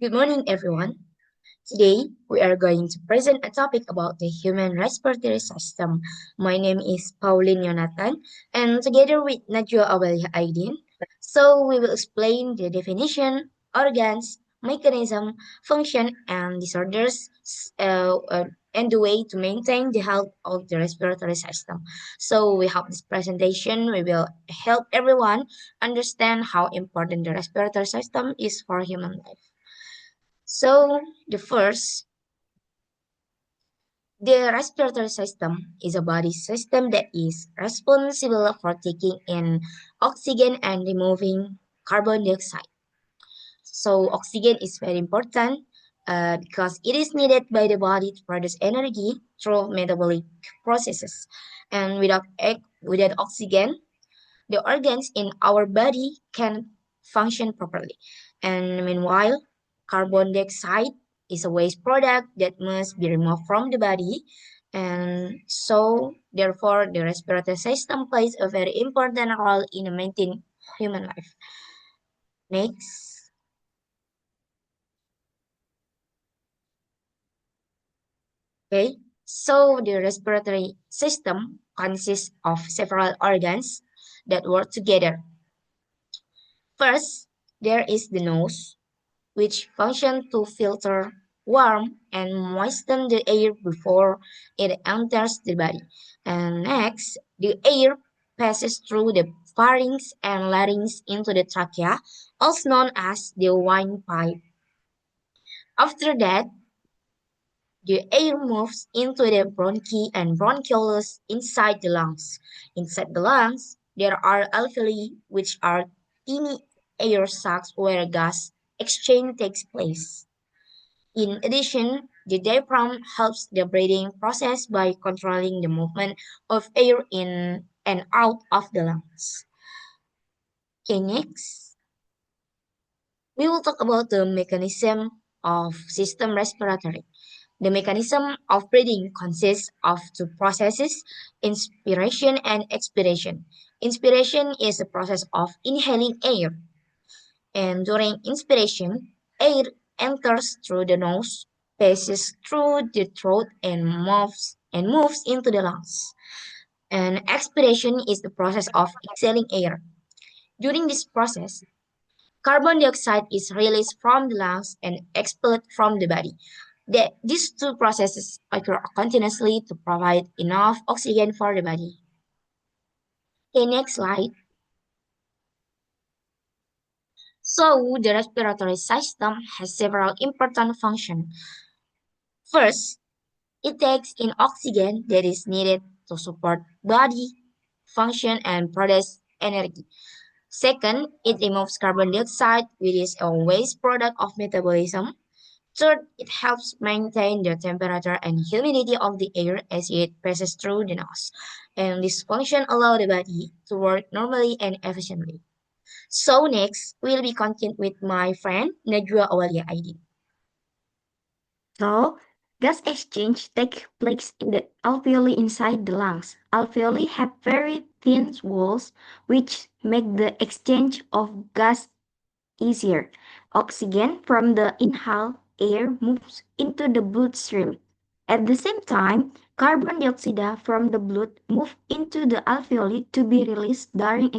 Good morning, everyone. Today, we are going to present a topic about the human respiratory system. My name is Pauline Yonatan, and together with Najwa Awelia Aidin, we will explain the definition, organs, mechanism, function, and disorders, and the way to maintain the health of the respiratory system. So, we hope this presentation we will help everyone understand how important the respiratory system is for human life. So, the respiratory system is a body system that is responsible for taking in oxygen and removing carbon dioxide. So, oxygen is very important because it is needed by the body to produce energy through metabolic processes. And without oxygen, the organs in our body can function properly. And meanwhile, carbon dioxide is a waste product that must be removed from the body. And so, therefore, the respiratory system plays a very important role in maintaining human life. Next. Okay. So, the respiratory system consists of several organs that work together. First, there is the nose, which function to filter warm and moisten the air before it enters the body. And next, the air passes through the pharynx and larynx into the trachea, also known as the windpipe. After that, the air moves into the bronchi and bronchioles inside the lungs. Inside the lungs, there are alveoli, which are teeny air sacs where gas exchange takes place. In addition, the diaphragm helps the breathing process by controlling the movement of air in and out of the lungs. Okay, next, we will talk about the mechanism of system respiratory. The mechanism of breathing consists of two processes, inspiration and expiration. Inspiration is the process of inhaling air, and during inspiration, air enters through the nose, passes through the throat, and moves into the lungs. And expiration is the process of exhaling air. During this process, carbon dioxide is released from the lungs and expelled from the body. These two processes occur continuously to provide enough oxygen for the body. Okay, next slide. So, the respiratory system has several important functions. First, it takes in oxygen that is needed to support body function and produce energy. Second, it removes carbon dioxide, which is a waste product of metabolism. Third, it helps maintain the temperature and humidity of the air as it passes through the nose. And this function allows the body to work normally and efficiently. So next, we'll be continued with my friend Najwa Awalia ID. So, gas exchange takes place in the alveoli inside the lungs. Alveoli have very thin walls, which make the exchange of gas easier. Oxygen from the inhaled air moves into the bloodstream. At the same time, carbon dioxide from the blood moves into the alveoli to be released during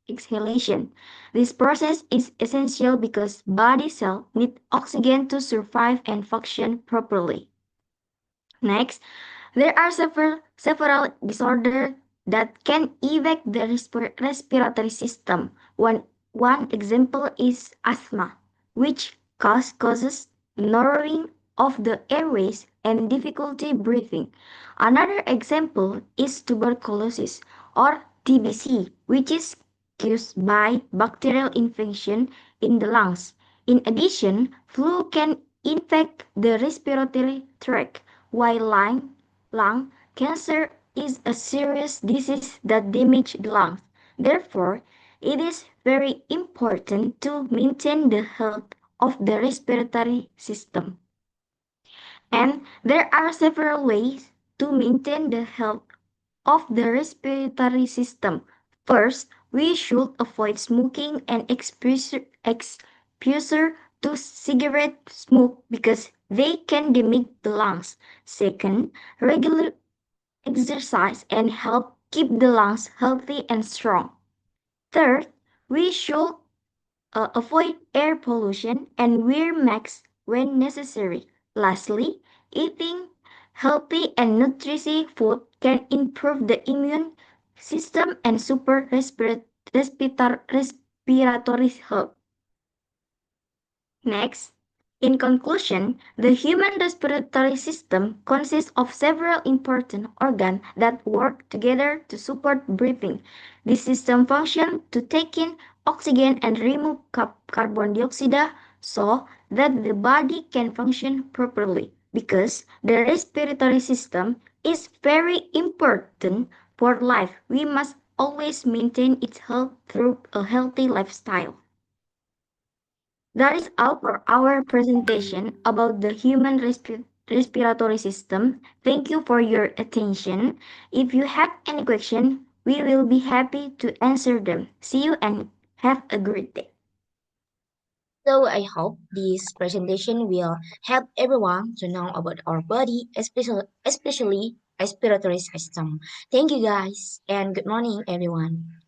exhalation. This process is essential because body cells need oxygen to survive and function properly. Next, there are several disorders that can affect the respiratory system. One example is asthma, which causes narrowing of the airways and difficulty breathing. Another example is tuberculosis or TBC, which is caused by bacterial infection in the lungs. In addition, flu can infect the respiratory tract, while lung cancer is a serious disease that damages the lungs. Therefore, it is very important to maintain the health of the respiratory system. And there are several ways to maintain the health of the respiratory system. First, we should avoid smoking and exposure to cigarette smoke because they can damage the lungs. Second, regular exercise and help keep the lungs healthy and strong. Third, we should avoid air pollution and wear masks when necessary. Lastly, eating healthy and nutritious food can improve the immune system and super respiratory health. Next, in conclusion, the human respiratory system consists of several important organs that work together to support breathing. This system functions to take in oxygen and remove carbon dioxide so that the body can function properly. Because the respiratory system is very important for life, we must always maintain its health through a healthy lifestyle. That is all for our presentation about the human respiratory system. Thank you for your attention. If you have any question, we will be happy to answer them. See you and have a great day. So I hope this presentation will help everyone to know about our body, especially respiratory system. Thank you guys and good morning everyone.